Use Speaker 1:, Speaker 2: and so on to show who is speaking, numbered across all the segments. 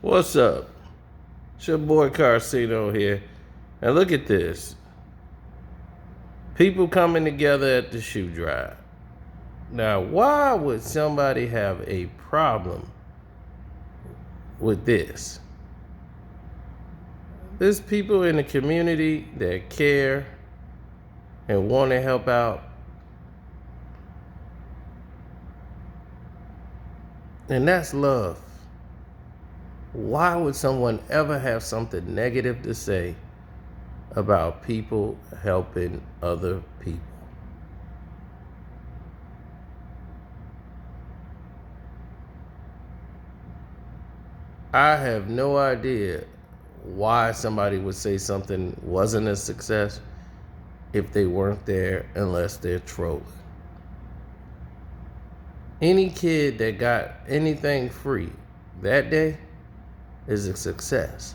Speaker 1: What's up? It's your boy Carcino here. And look at this. People coming together at the shoe drive. Now, why would somebody have a problem with this? There's people in the community that care and want to help out. And that's love. Why would someone ever have something negative to say about people helping other people? I have no idea why somebody would say something wasn't a success if they weren't there unless they're trolling. Any kid that got anything free that day is a success.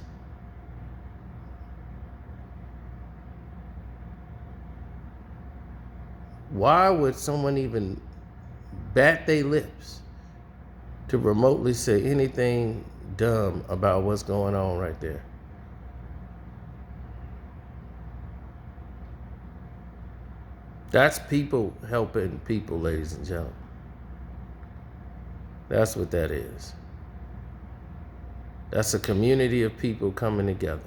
Speaker 1: Why would someone even bat their lips to remotely say anything dumb about what's going on right there? That's people helping people, ladies and gentlemen. That's what that is. That's a community of people coming together.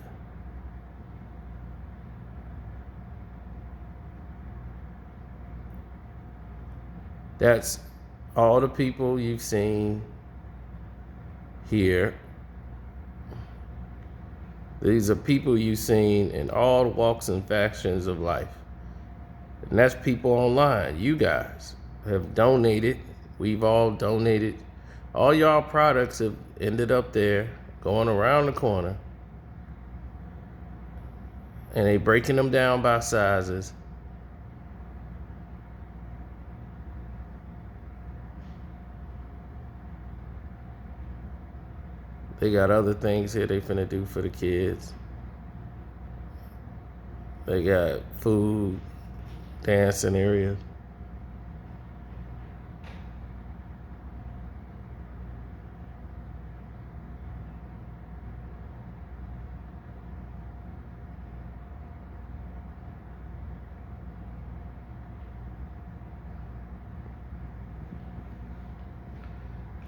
Speaker 1: That's all the people you've seen here. These are people you've seen in all walks and factions of life. And that's people online. You guys have donated. We've all donated. All y'all products have ended up there, going around the corner. And they breaking them down by sizes. They got other things here they finna do for the kids. They got food, dancing areas.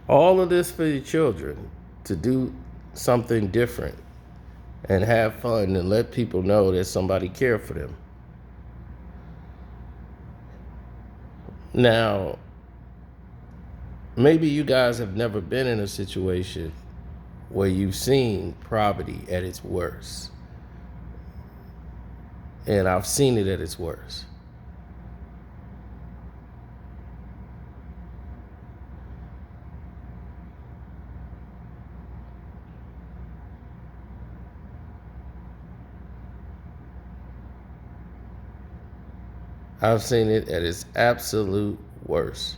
Speaker 1: All of this for your children to do something different and have fun and let people know that somebody cared for them. Now, maybe you guys have never been in a situation where you've seen poverty at its worst. And I've seen it at its worst. I've seen it at its absolute worst.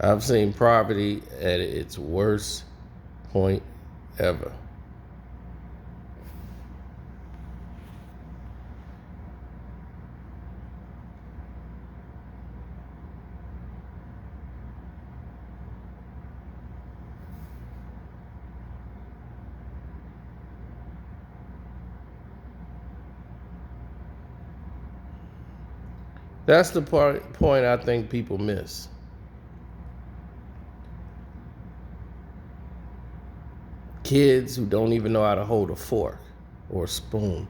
Speaker 1: I've seen poverty at its worst point ever. That's the point I think people miss. Kids who don't even know how to hold a fork or a spoon.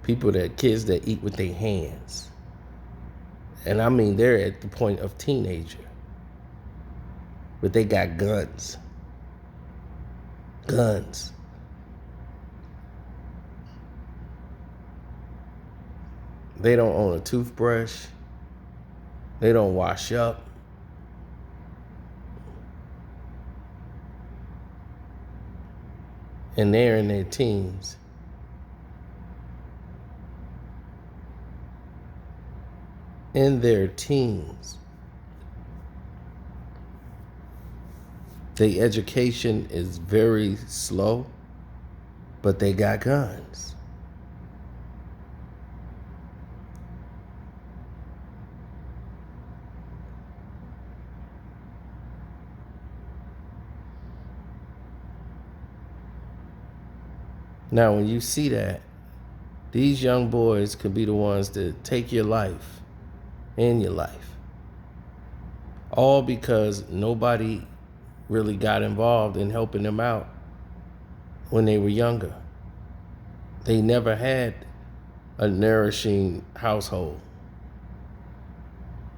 Speaker 1: Kids that eat with their hands. And I mean, they're at the point of teenager. But they got guns. Guns. They don't own a toothbrush. They don't wash up. And they're in their teens. In their teens. Their education is very slow, but they got guns. Now, when you see that, these young boys could be the ones that take your life and your life. All because nobody really got involved in helping them out when they were younger. They never had a nourishing household.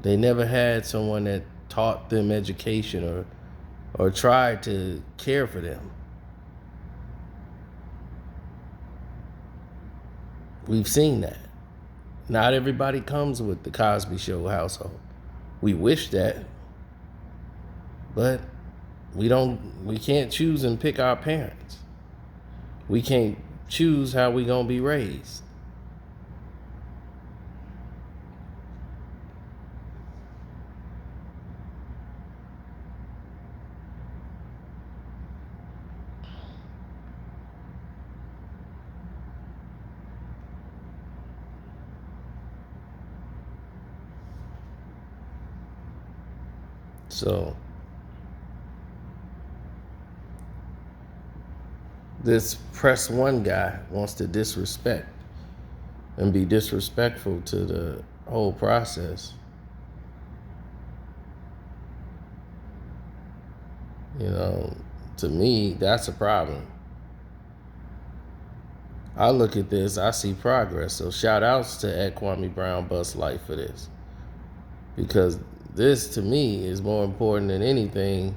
Speaker 1: They never had someone that taught them education or tried to care for them. We've seen that. Not everybody comes with the Cosby Show household. We wish that, but we can't choose and pick our parents. We can't choose how we gonna be raised. So this press one guy wants to disrespect and be disrespectful to the whole process. You know, to me, that's a problem. I look at this, I see progress. So shout outs to Ed Kwame Brown Bust Life for this. Because this, to me, is more important than anything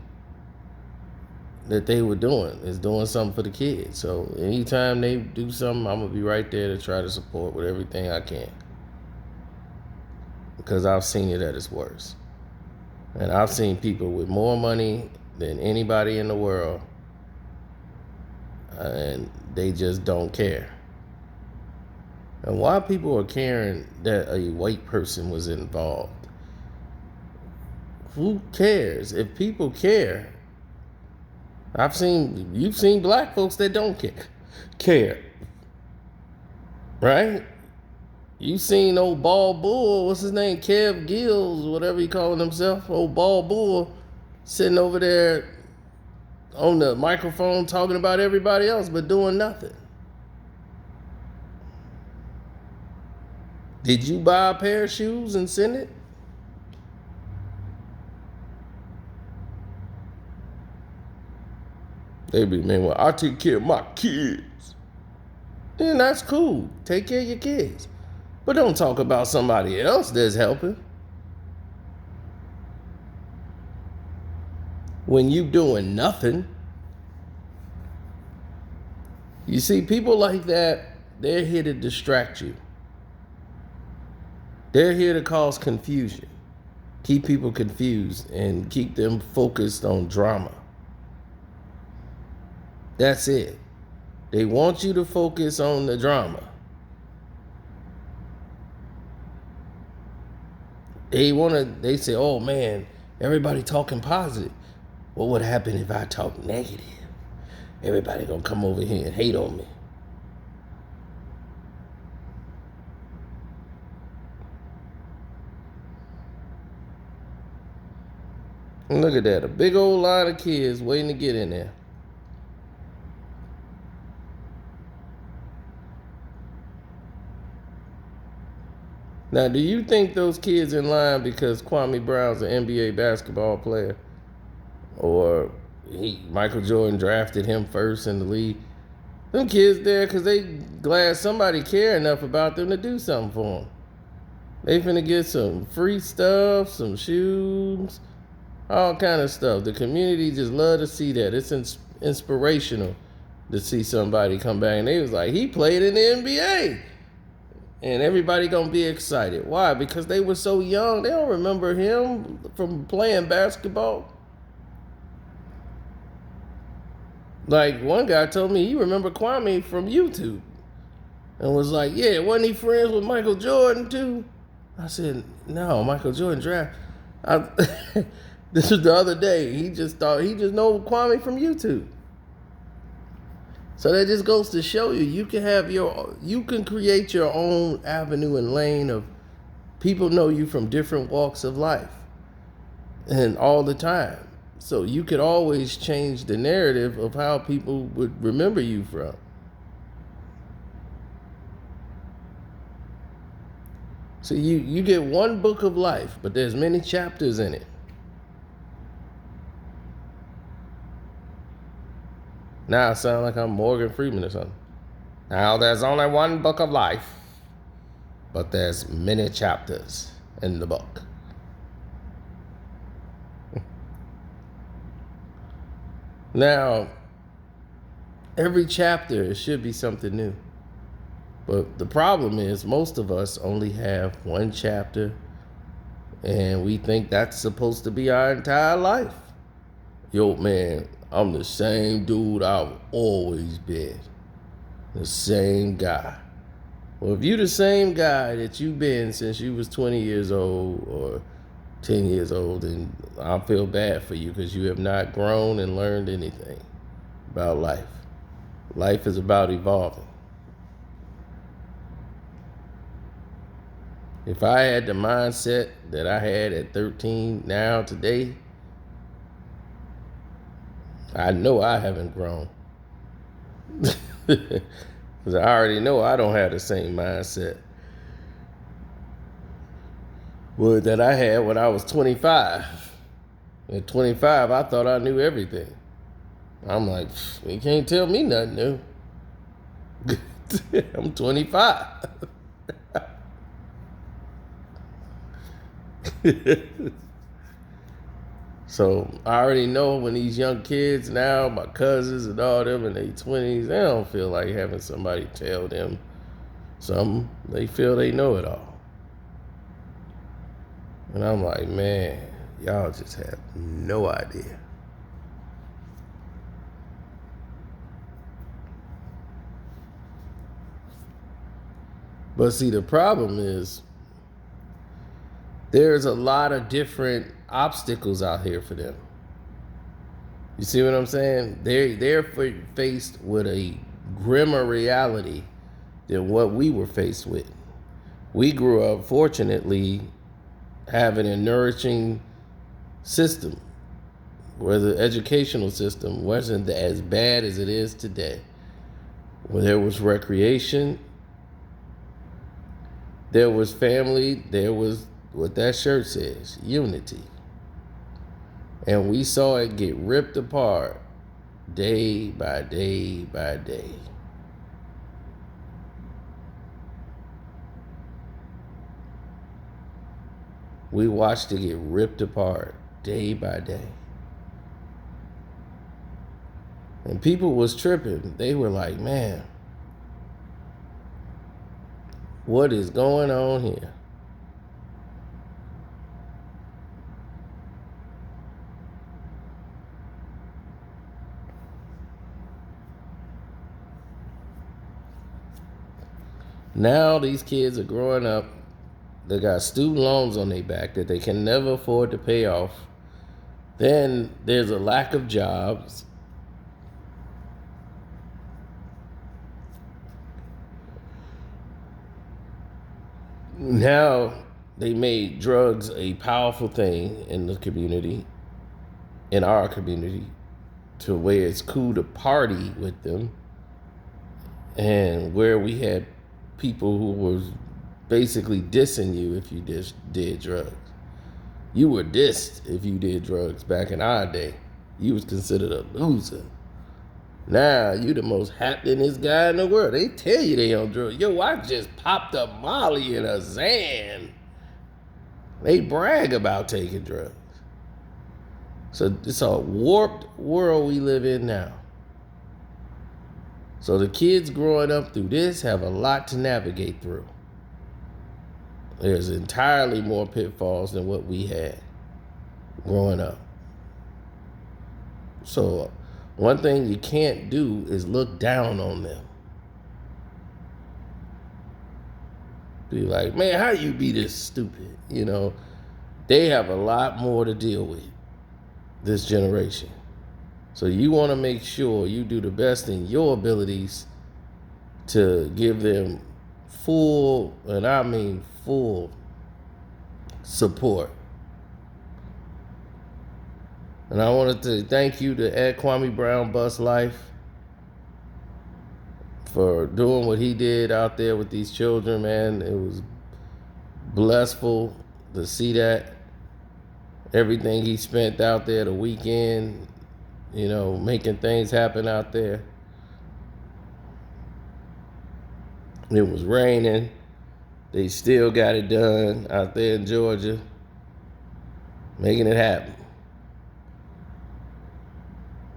Speaker 1: that they were doing, is doing something for the kids. So anytime they do something, I'm going to be right there to try to support with everything I can. Because I've seen it at its worst. And I've seen people with more money than anybody in the world, and they just don't care. And why people are caring that a white person was involved? Who cares? If people care, you've seen black folks that don't care, right? You've seen old Bald Bull, what's his name, Kev Gills, whatever he calling himself, old Bald Bull, sitting over there on the microphone talking about everybody else but doing nothing. Did you buy a pair of shoes and send it? They be, man, well, I take care of my kids. And that's cool. Take care of your kids. But don't talk about somebody else that's helping. When you doing nothing. You see, people like that, they're here to distract you. They're here to cause confusion. Keep people confused and keep them focused on drama. That's it. They want you to focus on the drama. They say, oh man, everybody talking positive. What would happen if I talk negative? Everybody gonna come over here and hate on me. And look at that, a big old line of kids waiting to get in there. Now, do you think those kids in line because Kwame Brown's an NBA basketball player, or Michael Jordan drafted him first in the league? Them kids there because they glad somebody care enough about them to do something for them. They finna get some free stuff, some shoes, all kind of stuff. The community just love to see that. It's inspirational to see somebody come back. And they was like, he played in the NBA. And everybody gonna be excited. Why? Because they were so young. They don't remember him from playing basketball. Like one guy told me he remembered Kwame from YouTube. And was like, yeah, wasn't he friends with Michael Jordan too? I said, no, Michael Jordan draft. This was the other day. He just know Kwame from YouTube. So that just goes to show you, you can create your own avenue and lane of people know you from different walks of life and all the time. So you could always change the narrative of how people would remember you from. So you get one book of life, but there's many chapters in it. Now I sound like I'm Morgan Freeman or something. Now there's only one book of life, but there's many chapters in the book. Now, every chapter should be something new. But the problem is most of us only have one chapter, and we think that's supposed to be our entire life. Yo, man, I'm the same dude I've always been. The same guy. Well, if you're the same guy that you've been since you was 20 years old or 10 years old, then I feel bad for you because you have not grown and learned anything about life. Life is about evolving. If I had the mindset that I had at 13 now today, I know I haven't grown. Because I already know I don't have the same mindset that I had when I was 25. At 25, I thought I knew everything. I'm like, you can't tell me nothing new. I'm 25. So I already know when these young kids now, my cousins and all them in their 20s, they don't feel like having somebody tell them something. They feel they know it all. And I'm like, man, y'all just have no idea. But see, the problem is there's a lot of different obstacles out here for them. You see what I'm saying? They're faced with a grimmer reality than what we were faced with. We grew up, fortunately, having a nourishing system where the educational system wasn't as bad as it is today. Where there was recreation, there was family, there was what that shirt says, unity. And we saw it get ripped apart day by day by day. We watched it get ripped apart day by day. And people was tripping. They were like, man, what is going on here? Now these kids are growing up. They got student loans on their back that they can never afford to pay off. Then there's a lack of jobs. Now they made drugs a powerful thing in the community, in our community, to where it's cool to party with them. And where we had people who was basically dissing you if you did drugs. You were dissed if you did drugs back in our day. You was considered a loser. Now you the most happiest guy in the world. They tell you they on drugs. Yo, I just popped a Molly and a Xan. They brag about taking drugs. So it's a warped world we live in now. So the kids growing up through this have a lot to navigate through. There's entirely more pitfalls than what we had growing up. So one thing you can't do is look down on them. Be like, man, how you be this stupid? You know, they have a lot more to deal with, this generation. So you want to make sure you do the best in your abilities to give them full, and I mean full, support. And I wanted to thank you to Ed Kwame Brown Bus Life for doing what he did out there with these children, man. It was blissful to see that. Everything he spent out there the weekend, making things happen out there. It was raining. They still got it done out there in Georgia, making it happen.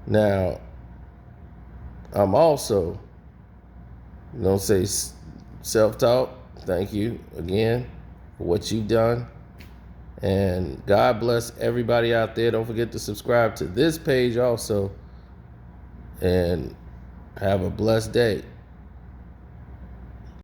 Speaker 1: Now, I'm also going to say self-talk. Thank you again for what you've done. And God bless everybody out there. Don't forget to subscribe to this page also. And have a blessed day.